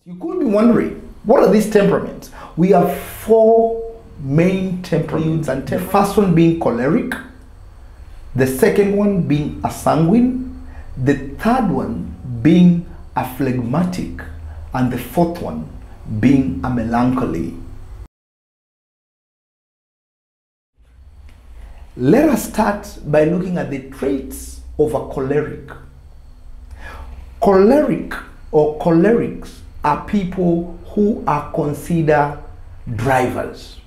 You could be wondering, what are these temperaments? We have four main temperaments, and the first one being choleric, the second one being a sanguine, the third one being a phlegmatic, and the fourth one being a melancholy. Let us start by looking at the traits of a choleric. Choleric or cholerics are people who are considered drivers.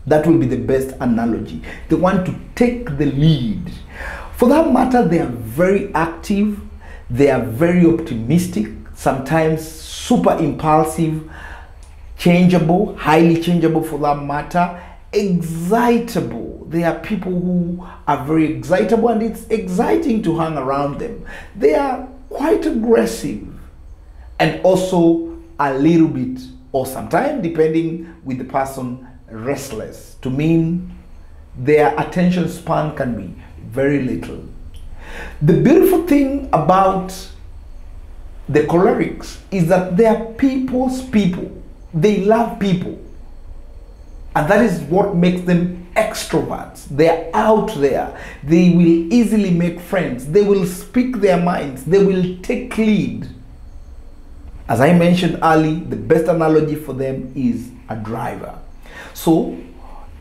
That will be the best analogy. They want to take the lead. For that matter, they are very active, they are very optimistic, sometimes super impulsive, changeable, highly changeable for that matter, excitable. They are people who are very excitable, and it's exciting to hang around them. They are quite aggressive and also a little bit, or sometimes depending with the person, restless, to mean their attention span can be very little. The beautiful thing about the cholerics is that they are people's people. They love people, and that is what makes them extroverts. They are out there. They will easily make friends. They will speak their minds. They will take lead. As I mentioned earlier, the best analogy for them is a driver. So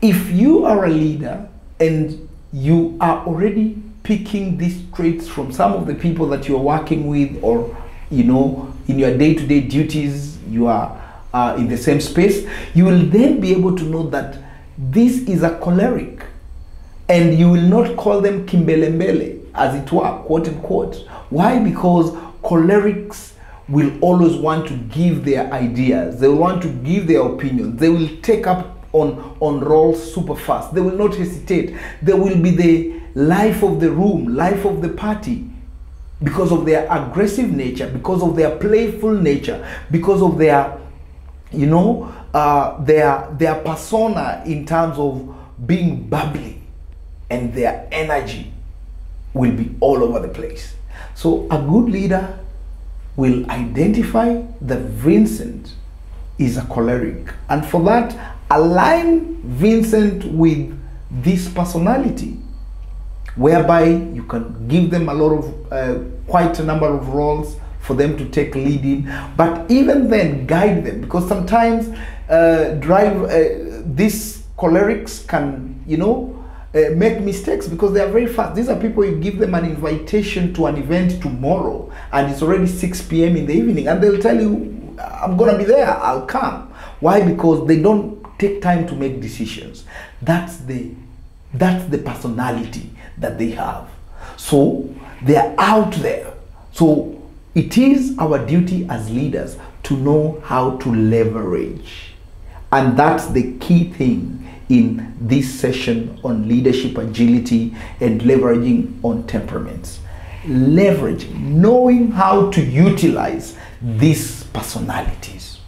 if you are a leader and you are already picking these traits from some of the people that you are working with, or in your day-to-day duties, you are in the same space, you will then be able to know that this is a choleric, and you will not call them kimbelembele, as it were, quote unquote. Why? Because cholerics will always want to give their ideas. They want to give their opinions. They will take up on roles super fast. They will not hesitate. They will be the life of the room, life of the party, because of their aggressive nature, because of their playful nature, because of their their persona in terms of being bubbly, and their energy will be all over the place. So a good leader will identify that Vincent is a choleric, and for that, align Vincent with this personality, whereby you can give them a lot of quite a number of roles for them to take lead in, but even then guide them, because sometimes these cholerics can make mistakes because they are very fast. These are people, you give them an invitation to an event tomorrow and it's already 6 p.m. in the evening, and they'll tell you, I'm gonna be there, I'll come. Why? Because they don't take time to make decisions. That's the personality that they have. So they're out there. So it is our duty as leaders to know how to leverage. And that's the key thing in this session on leadership agility and leveraging on temperaments. Leveraging, knowing how to utilize these personalities.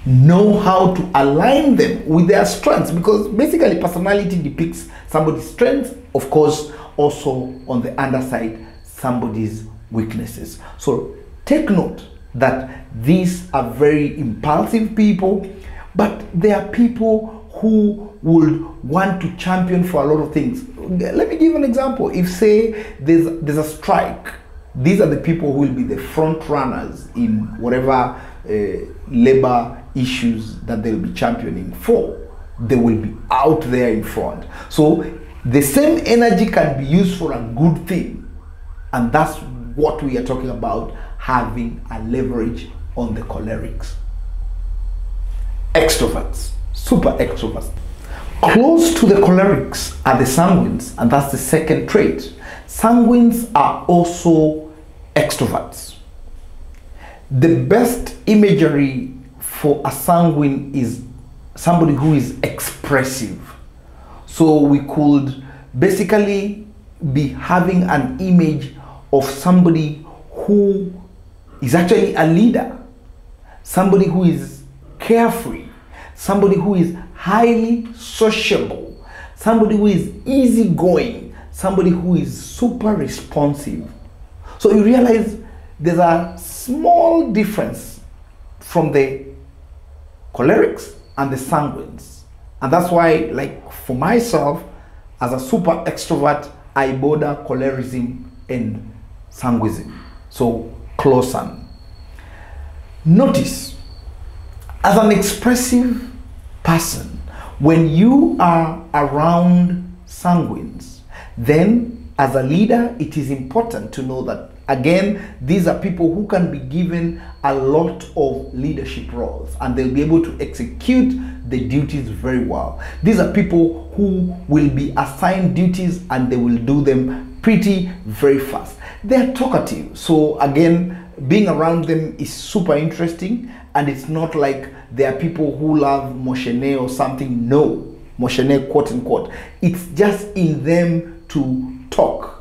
Know how to align them with their strengths, because basically personality depicts somebody's strengths, of course, also on the underside, somebody's weaknesses. So take note that these are very impulsive people, but they are people who would want to champion for a lot of things. Let me give an example. If say there's a strike, these are the people who will be the front runners in whatever labor issues that they'll be championing for. They will be out there in front. So the same energy can be used for a good thing, and that's what we are talking about, having a leverage on the cholerics. Extroverts, super extroverts. Close to the cholerics are the sanguines, and that's the second trait. Sanguines are also extroverts. The best imagery for a sanguine is somebody who is expressive. So we could basically be having an image of somebody who is actually a leader, somebody who is carefree, somebody who is highly sociable, somebody who is easygoing, somebody who is super responsive. So you realize there's a small difference from the cholerics and the sanguines. And that's why, like for myself, as a super extrovert, I border cholerism and sanguism. So close on. Notice, as an expressive person, when you are around sanguines, then as a leader, it is important to know that, again, these are people who can be given a lot of leadership roles and they'll be able to execute the duties very well. These are people who will be assigned duties and they will do them pretty very fast. They're talkative. So again, being around them is super interesting, and it's not like there are people who love moshene or something. No, moshene, quote unquote. It's just in them to talk.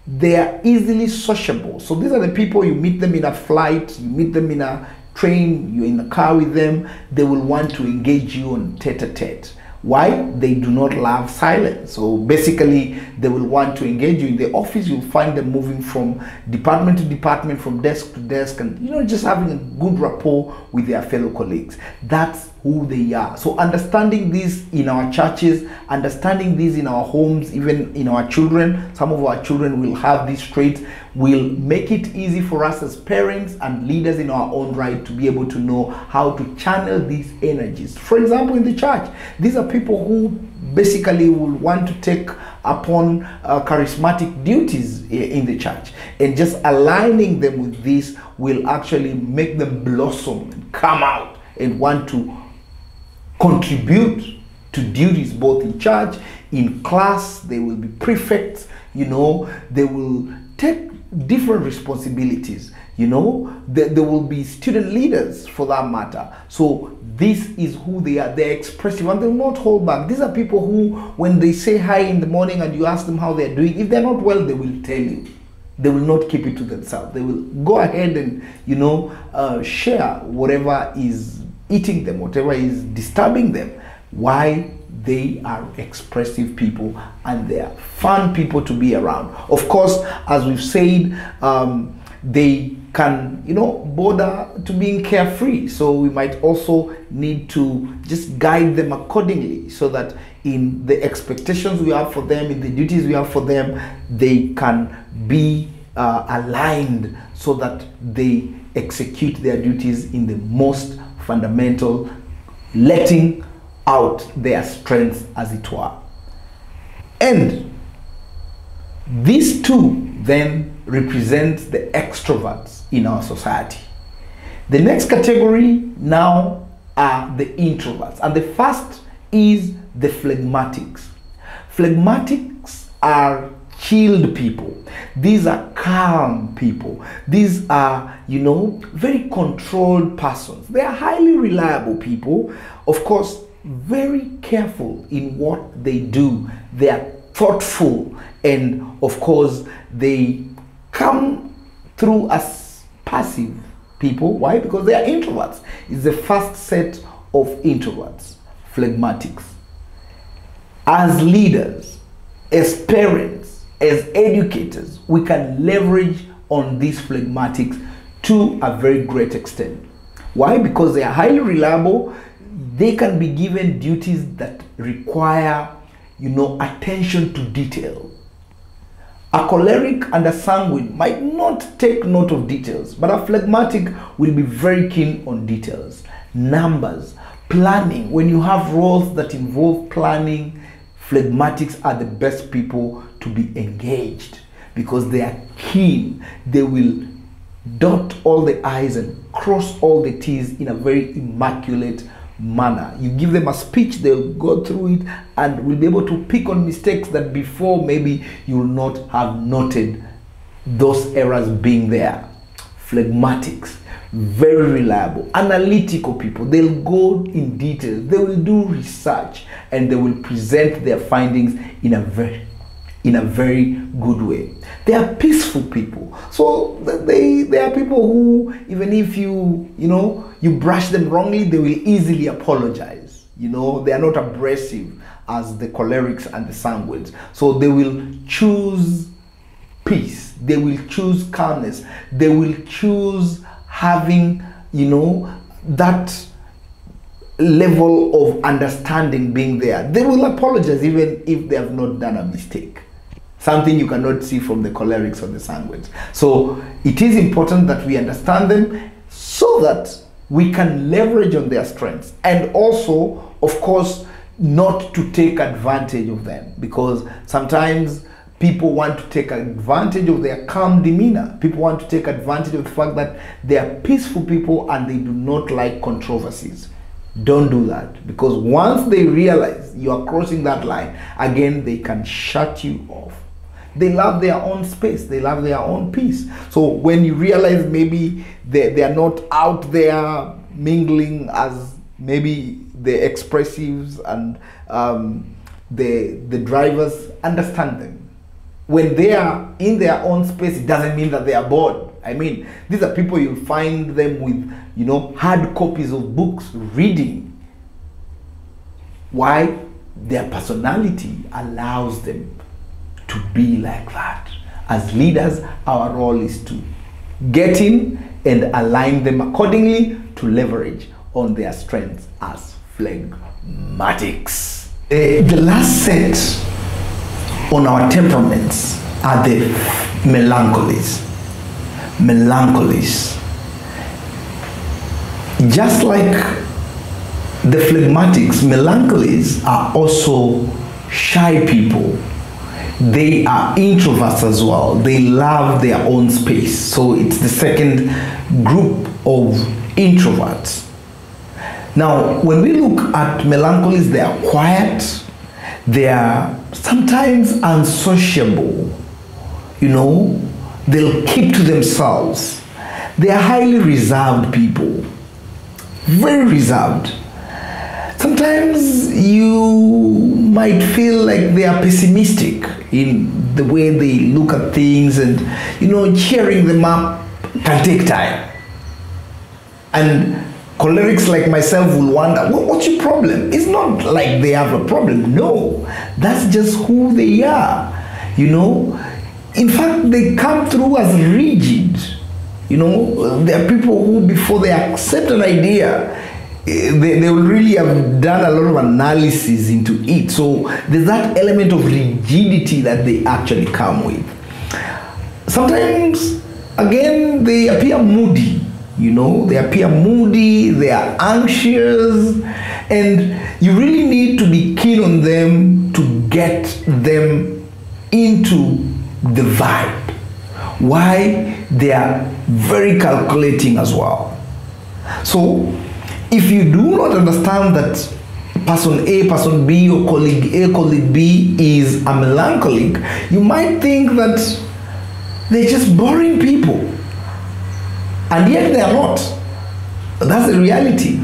They are easily sociable. So these are the people, you meet them in a flight, you meet them in a train, you're in a car with them, they will want to engage you on tete-a-tete. Why? They do not love silence. So basically, they will want to engage you. In the office, you'll find them moving from department to department, from desk to desk, and just having a good rapport with their fellow colleagues. That's who they are. So understanding this in our churches, understanding this in our homes, even in our children, some of our children will have these traits, will make it easy for us as parents and leaders in our own right to be able to know how to channel these energies. For example, in the church, these are people who basically will want to take upon charismatic duties in the church, and just aligning them with this will actually make them blossom and come out and want to contribute to duties both in church, in class. They will be prefects, they will take different responsibilities, there will be student leaders for that matter. So this is who they are. They're expressive and they'll not hold back. These are people who, when they say hi in the morning and you ask them how they're doing, if they're not well, they will tell you. They will not keep it to themselves. They will go ahead and share whatever is eating them, whatever is disturbing them. Why? They are expressive people and they are fun people to be around. Of course, as we've said, they can, border to being carefree. So we might also need to just guide them accordingly so that in the expectations we have for them, in the duties we have for them, they can be aligned so that they execute their duties in the most fundamental, letting out their strengths, as it were. And these two then represent the extroverts in our society. The next category now are the introverts, and the first is the phlegmatics. Phlegmatics are chilled people. These are calm people. These are, very controlled persons. They are highly reliable people. Of course, very careful in what they do. They are thoughtful, and of course, they come through as passive people. Why? Because they are introverts. It's the first set of introverts, phlegmatics. As leaders, as parents, as educators, we can leverage on these phlegmatics to a very great extent. Why? Because they are highly reliable. They can be given duties that require, attention to detail. A choleric and a sanguine might not take note of details, but a phlegmatic will be very keen on details. Numbers, planning. When you have roles that involve planning, phlegmatics are the best people to be engaged because they are keen. They will dot all the I's and cross all the T's in a very immaculate manner. You give them a speech, they'll go through it and will be able to pick on mistakes that before maybe you will not have noted those errors being there. Phlegmatics, very reliable, analytical people. They'll go in detail, they will do research, and they will present their findings in a very good way. They are peaceful people. So they are people who, even if you brush them wrongly, they will easily apologize. They are not abrasive as the cholerics and the sanguines. So they will choose peace. They will choose calmness. They will choose having, that level of understanding being there. They will apologize even if they have not done a mistake. Something you cannot see from the cholerics or the sanguines. So it is important that we understand them so that we can leverage on their strengths, and also, of course, not to take advantage of them, because sometimes people want to take advantage of their calm demeanor. People want to take advantage of the fact that they are peaceful people and they do not like controversies. Don't do that, because once they realize you are crossing that line, again, they can shut you off. They love their own space. They love their own peace. So when you realize maybe they are not out there mingling as maybe the expressives and the drivers, understand them. When they are in their own space, it doesn't mean that they are bored. I mean, these are people you'll find them with, hard copies of books reading. Why? Their personality allows them to be like that. As leaders, our role is to get in and align them accordingly to leverage on their strengths as phlegmatics. The last set on our temperaments are the melancholies. Melancholies. Just like the phlegmatics, melancholies are also shy people. They are introverts as well. They love their own space. So it's the second group of introverts. Now, when we look at melancholies, they are quiet. They are sometimes unsociable. They'll keep to themselves. They are highly reserved people. Very reserved. Sometimes you might feel like they are pessimistic in the way they look at things, and cheering them up can take time. And cholerics like myself will wonder, what's your problem? It's not like they have a problem. No, that's just who they are. In fact, they come through as rigid. There are people who, before they accept an idea, they will really have done a lot of analysis into it. So there's that element of rigidity that they actually come with. Sometimes, again, they appear moody. They appear moody, they are anxious, and you really need to be keen on them to get them into the vibe. Why? They are very calculating as well. So if you do not understand that person A, person B, or colleague A, colleague B is a melancholic, you might think that they're just boring people. And yet they are not. That's the reality.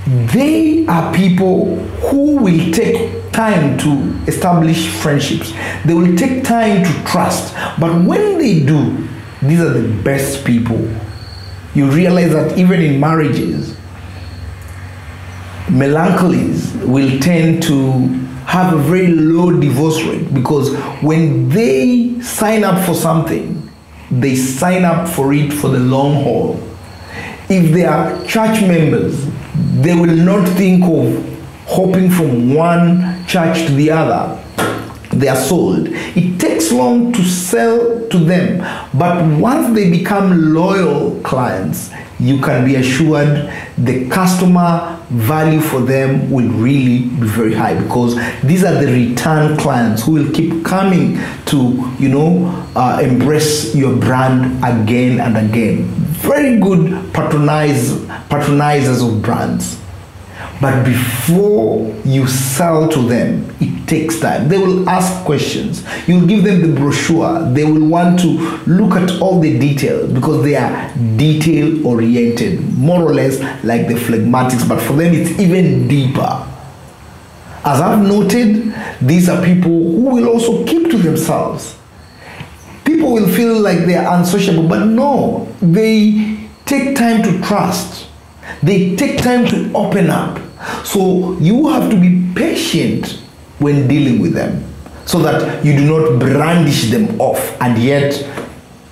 They are people who will take time to establish friendships. They will take time to trust. But when they do, these are the best people. You realize that even in marriages, melancholies will tend to have a very low divorce rate, because when they sign up for something, they sign up for it for the long haul. If they are church members, they will not think of hopping from one church to the other. They are sold. It takes long to sell to them, but once they become loyal clients, you can be assured the customer value for them will really be very high, because these are the return clients who will keep coming to embrace your brand again and again. Very good patronizers of brands. But before you sell to them, it takes time. They will ask questions. You'll give them the brochure. They will want to look at all the details, because they are detail oriented, more or less like the phlegmatics, but for them it's even deeper. As I've noted, these are people who will also keep to themselves. People will feel like they are unsociable, but no, they take time to trust. They take time to open up. So you have to be patient when dealing with them, so that you do not brandish them off and yet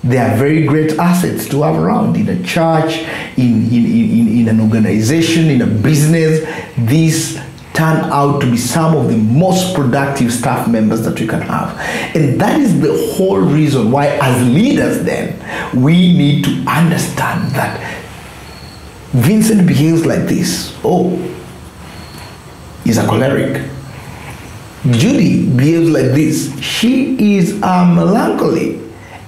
They are very great assets to have around in a church, in an organization, in a business. These turn out to be some of the most productive staff members that we can have. And that is the whole reason why, as leaders, then, we need to understand that Vincent behaves like this. Oh, he's a choleric. Judy behaves like this. She is a melancholy.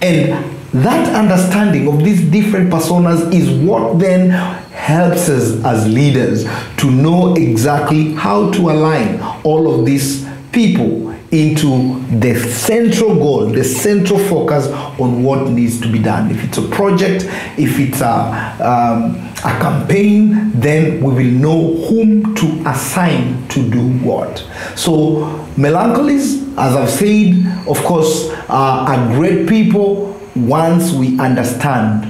And that understanding of these different personas is what then helps us as leaders to know exactly how to align all of these people into the central goal, the central focus on what needs to be done. If it's a project, if it's a campaign, then we will know whom to assign to do what. So melancholies, as I've said, of course, are great people once we understand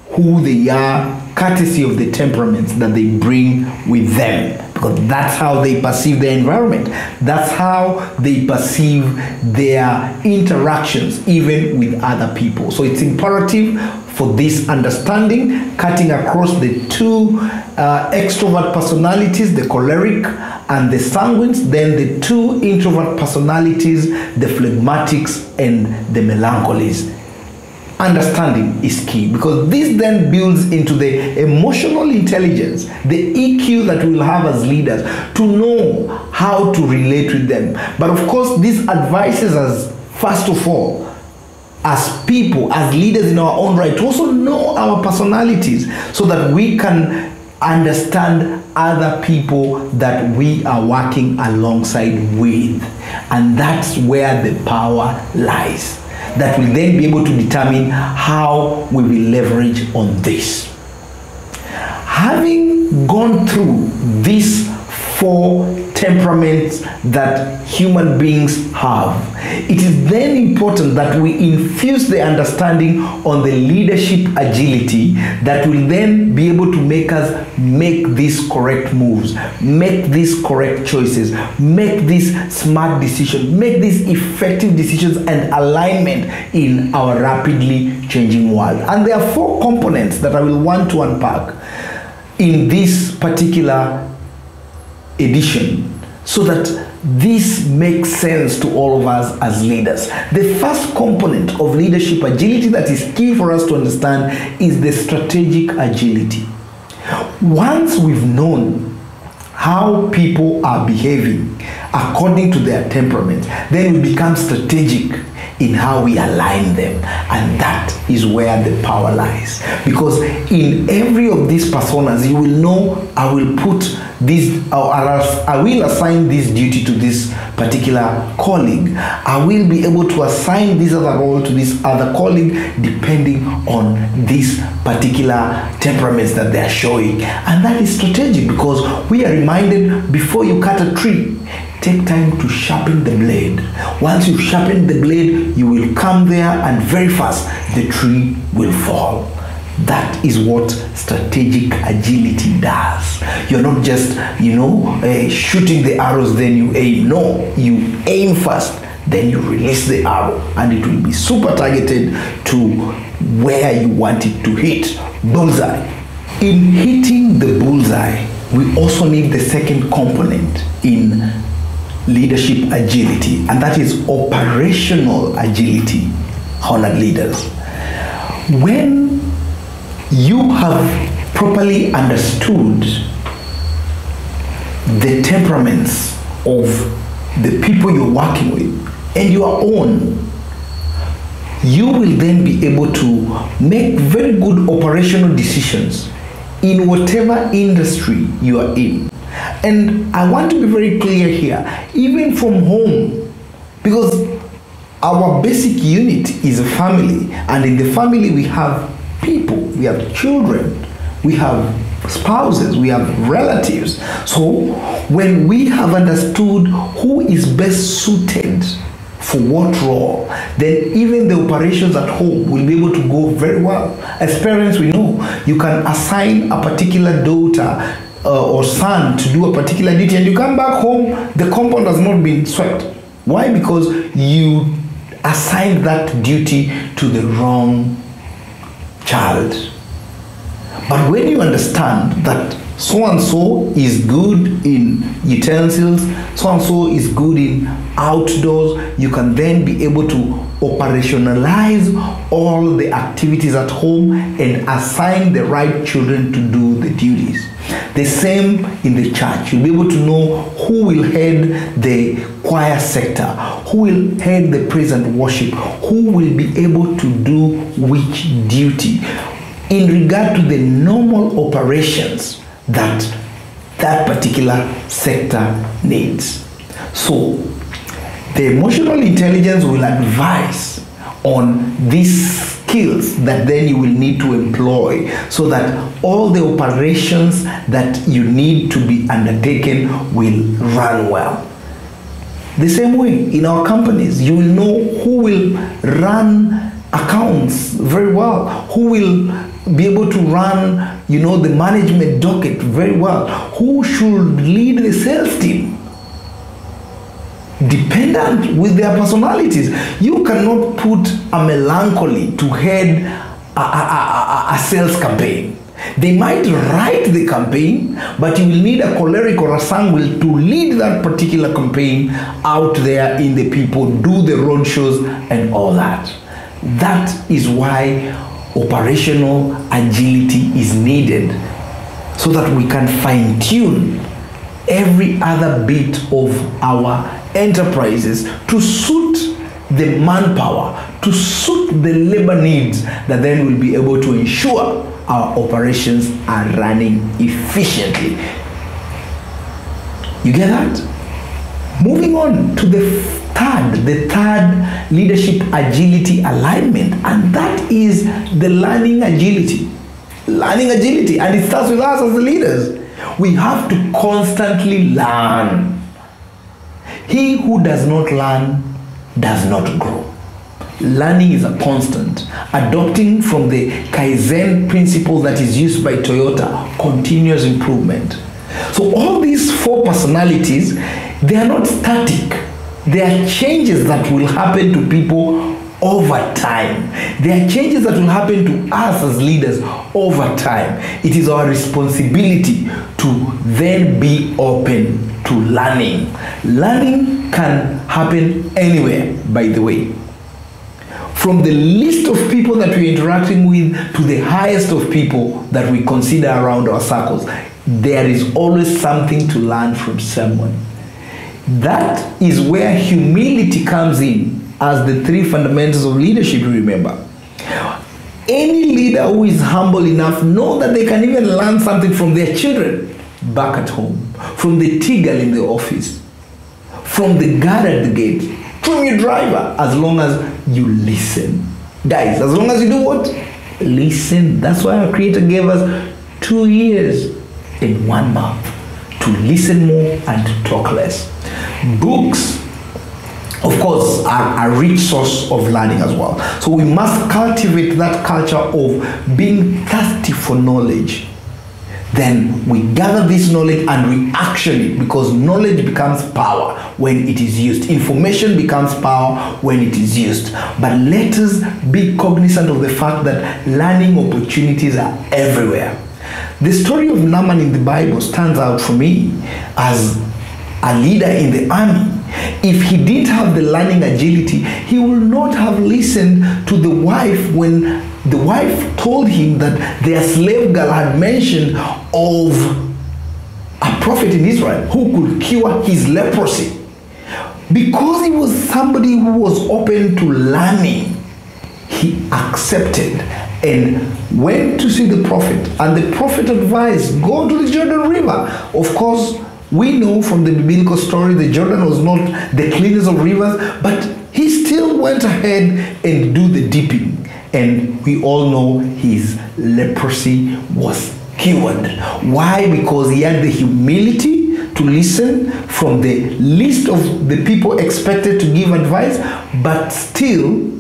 who they are, courtesy of the temperaments that they bring with them, because that's how they perceive their environment. That's how they perceive their interactions, even with other people. So it's imperative for this understanding, cutting across the two extrovert personalities, the choleric and the sanguines, then the two introvert personalities, the phlegmatics and the melancholies. Understanding is key, because this then builds into the emotional intelligence, the EQ that we'll have as leaders to know how to relate with them. But of course, this advises us, first of all, as people, as leaders in our own right, to also know our personalities so that we can understand other people that we are working alongside with. And that's where the power lies. That will then be able to determine how we will leverage on this. Having gone through these 4 temperaments that human beings have, it is then important that we infuse the understanding on the leadership agility that will then be able to make us make these correct moves, make these correct choices, make these smart decisions, make these effective decisions and alignment in our rapidly changing world. And there are 4 components that I will want to unpack in this particular edition, so that this makes sense to all of us as leaders. The first component of leadership agility that is key for us to understand is the strategic agility. Once we've known how people are behaving according to their temperament, then we become strategic in how we align them, and that is where the power lies. Because in every of these personas, you will know I will put this, or I will assign this duty to this particular colleague. I will be able to assign this other role to this other colleague depending on these particular temperaments that they are showing. And that is strategic, because we are reminded, before you cut a tree, take time to sharpen the blade. Once you've sharpened the blade, you will come there and very fast the tree will fall. That is what strategic agility does. You're not just, shooting the arrows, then you aim. No, you aim first, then you release the arrow, and it will be super targeted to where you want it to hit. Bullseye. In hitting the bullseye, we also need the second component in leadership agility, and that is operational agility, honored leaders. When you have properly understood the temperaments of the people you're working with and your own, you will then be able to make very good operational decisions in whatever industry you are in. And I want to be very clear here, even from home, because our basic unit is a family, and in the family we have people, we have children, we have spouses, we have relatives. So when we have understood who is best suited for what role, then even the operations at home will be able to go very well. As parents, we know you can assign a particular daughter or son to do a particular duty, and you come back home, the compound has not been swept. Why? Because you assigned that duty to the wrong child. But when you understand that so and so is good in utensils, so and so is good in outdoors, you can then be able to operationalize all the activities at home and assign the right children to do the duties. The same in the church. You'll be able to know who will head the choir sector, who will head the praise and worship, who will be able to do which duty in regard to the normal operations that that particular sector needs. So the emotional intelligence will advise on these skills that then you will need to employ so that all the operations that you need to be undertaken will run well. The same way in our companies, you will know who will run accounts very well, who will be able to run, the management docket very well, who should lead the sales team, dependent with their personalities. You cannot put a melancholy to head a sales campaign. They might write the campaign, but you will need a choleric or a sanguine to lead that particular campaign out there in the people, do the road shows and all that. That is why operational agility is needed, so that we can fine-tune every other bit of our enterprises to suit the manpower, to suit the labor needs that then will be able to ensure our operations are running efficiently. You get that? Moving on to the third leadership agility alignment, and that is the learning agility. Learning agility, and it starts with us as the leaders. We have to constantly learn. He who does not learn does not grow. Learning is a constant. Adopting from the Kaizen principle that is used by Toyota, continuous improvement. So all these four personalities, they are not static. They are changes that will happen to people over time. There are changes that will happen to us as leaders over time. It is our responsibility to then be open to learning. Learning can happen anywhere, by the way. From the least of people that we're interacting with to the highest of people that we consider around our circles, there is always something to learn from someone. That is where humility comes in as the three fundamentals of leadership, remember. Any leader who is humble enough knows that they can even learn something from their children back at home, from the tigger in the office, from the guard at the gate, from your driver, as long as you listen. Guys, as long as you do what? Listen. That's why our Creator gave us 2 ears and 1 mouth, to listen more and to talk less. Books, of course, are a rich source of learning as well. So we must cultivate that culture of being thirsty for knowledge. Then we gather this knowledge and we action it, because knowledge becomes power when it is used. Information becomes power when it is used. But let us be cognizant of the fact that learning opportunities are everywhere. The story of Naaman in the Bible stands out for me as a leader in the army. If he didn't have the learning agility, he would not have listened to the wife when the wife told him that their slave girl had mentioned of a prophet in Israel who could cure his leprosy. Because he was somebody who was open to learning, he accepted and went to see the prophet. And the prophet advised, go to the Jordan River. Of course, we know from the biblical story the Jordan was not the cleanest of rivers, but he still went ahead and do the dipping. And we all know his leprosy was cured. Why? Because he had the humility to listen from the least of the people expected to give advice, but still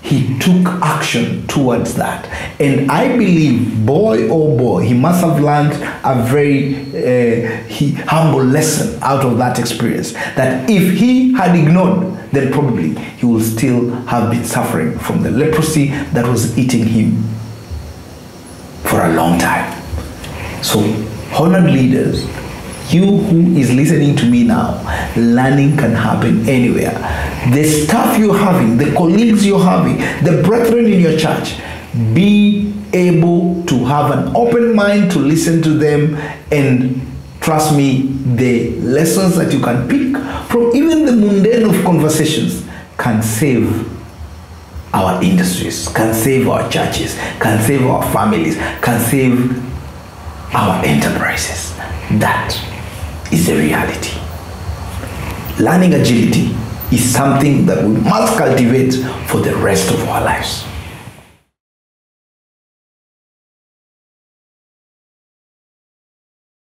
he took action towards that. And I believe, boy oh boy, he must have learned a very humble lesson out of that experience. That if he had ignored, then probably he will still have been suffering from the leprosy that was eating him for a long time. So, honored leaders, you who is listening to me now, learning can happen anywhere. The staff you're having, the colleagues you're having, the brethren in your church, be able to have an open mind to listen to them, and trust me, the lessons that you can pick from even the mundane of conversations can save our industries, can save our churches, can save our families, can save our enterprises. That is the reality. Learning agility is something that we must cultivate for the rest of our lives.